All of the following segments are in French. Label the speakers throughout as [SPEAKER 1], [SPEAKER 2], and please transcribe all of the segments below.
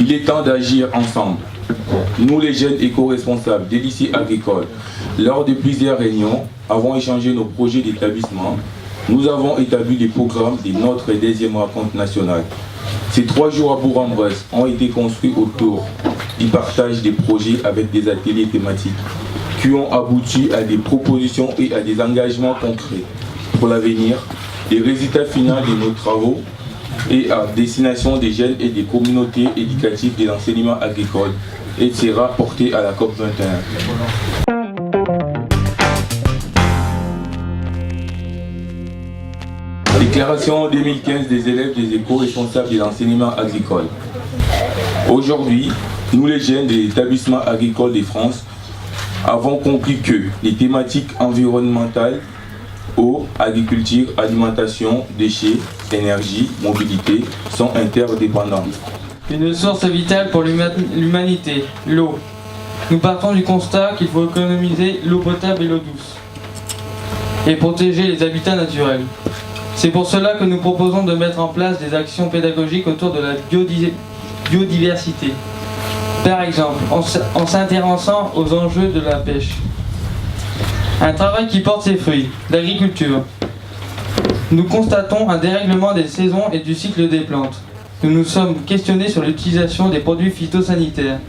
[SPEAKER 1] Il est temps d'agir ensemble. Nous, les jeunes éco-responsables des lycées agricoles, lors de plusieurs réunions, avons échangé nos projets d'établissement. Nous avons établi les programmes de notre 10e rencontre nationale. Ces 3 jours à Bourg-en-Bresse ont été construits autour du partage des projets avec des ateliers thématiques qui ont abouti à des propositions et à des engagements concrets pour l'avenir, les résultats finaux de nos travaux et à destination des jeunes et des communautés éducatives de l'enseignement agricole et sera porté à la COP 21. Déclaration 2015 des élèves des éco-responsables de l'enseignement agricole. Aujourd'hui, nous les jeunes des établissements agricoles de France avons compris que les thématiques environnementales, eau, agriculture, alimentation, déchets, énergie, mobilité sont interdépendantes.
[SPEAKER 2] Une source vitale pour l'humanité, l'eau. Nous partons du constat qu'il faut économiser l'eau potable et l'eau douce et protéger les habitats naturels. C'est pour cela que nous proposons de mettre en place des actions pédagogiques autour de la biodiversité. Par exemple, en s'intéressant aux enjeux de la pêche. Un travail qui porte ses fruits, l'agriculture. Nous constatons un dérèglement des saisons et du cycle des plantes. Nous nous sommes questionnés sur l'utilisation des produits phytosanitaires.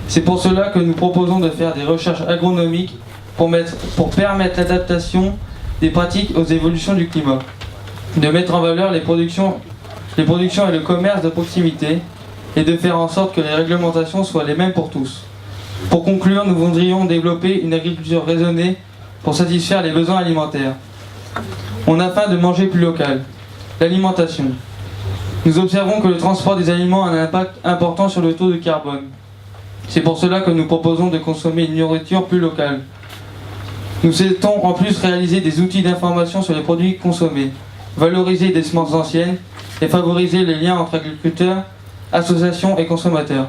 [SPEAKER 2] C'est pour cela que nous proposons de faire des recherches agronomiques pour permettre l'adaptation des pratiques aux évolutions du climat. De mettre en valeur les productions et le commerce de proximité et de faire en sorte que les réglementations soient les mêmes pour tous. Pour conclure, nous voudrions développer une agriculture raisonnée pour satisfaire les besoins alimentaires. On a faim de manger plus local. L'alimentation. Nous observons que le transport des aliments a un impact important sur le taux de carbone. C'est pour cela que nous proposons de consommer une nourriture plus locale. Nous souhaitons en plus réaliser des outils d'information sur les produits consommés, valoriser des semences anciennes et favoriser les liens entre agriculteurs, associations et consommateurs.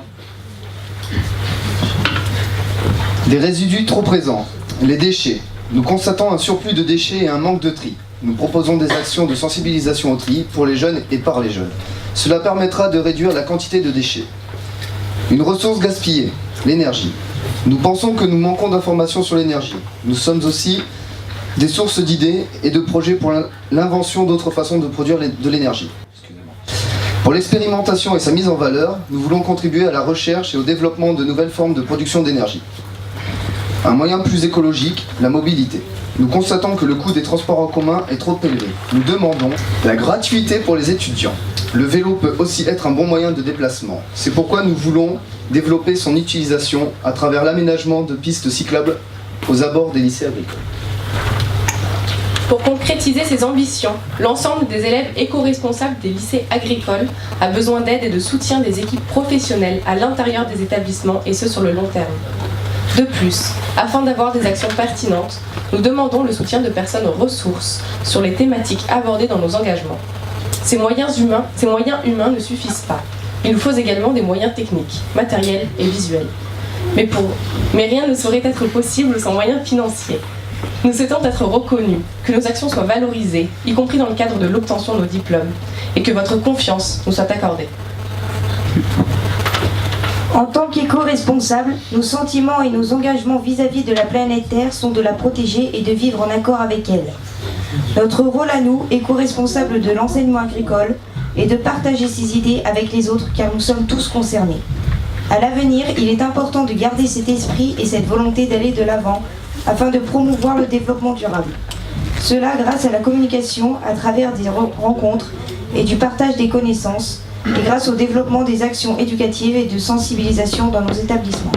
[SPEAKER 3] Des résidus trop présents, les déchets. Nous constatons un surplus de déchets et un manque de tri. Nous proposons des actions de sensibilisation au tri pour les jeunes et par les jeunes. Cela permettra de réduire la quantité de déchets. Une ressource gaspillée, l'énergie. Nous pensons que nous manquons d'informations sur l'énergie. Nous sommes aussi des sources d'idées et de projets pour l'invention d'autres façons de produire de l'énergie. Pour l'expérimentation et sa mise en valeur, nous voulons contribuer à la recherche et au développement de nouvelles formes de production d'énergie. Un moyen plus écologique, la mobilité. Nous constatons que le coût des transports en commun est trop élevé. Nous demandons la gratuité pour les étudiants. Le vélo peut aussi être un bon moyen de déplacement. C'est pourquoi nous voulons développer son utilisation à travers l'aménagement de pistes cyclables aux abords des lycées agricoles.
[SPEAKER 4] Pour concrétiser ces ambitions, l'ensemble des élèves éco-responsables des lycées agricoles a besoin d'aide et de soutien des équipes professionnelles à l'intérieur des établissements et ce sur le long terme. De plus, afin d'avoir des actions pertinentes, nous demandons le soutien de personnes ressources sur les thématiques abordées dans nos engagements. Ces moyens humains ne suffisent pas. Il nous faut également des moyens techniques, matériels et visuels. Mais rien ne saurait être possible sans moyens financiers. Nous souhaitons être reconnus, que nos actions soient valorisées, y compris dans le cadre de l'obtention de nos diplômes, et que votre confiance nous soit accordée.
[SPEAKER 5] En tant qu'éco-responsables, nos sentiments et nos engagements vis-à-vis de la planète Terre sont de la protéger et de vivre en accord avec elle. Notre rôle à nous, éco-responsables de l'enseignement agricole, est de partager ces idées avec les autres car nous sommes tous concernés. À l'avenir, il est important de garder cet esprit et cette volonté d'aller de l'avant afin de promouvoir le développement durable. Cela grâce à la communication à travers des rencontres et du partage des connaissances et grâce au développement des actions éducatives et de sensibilisation dans nos établissements.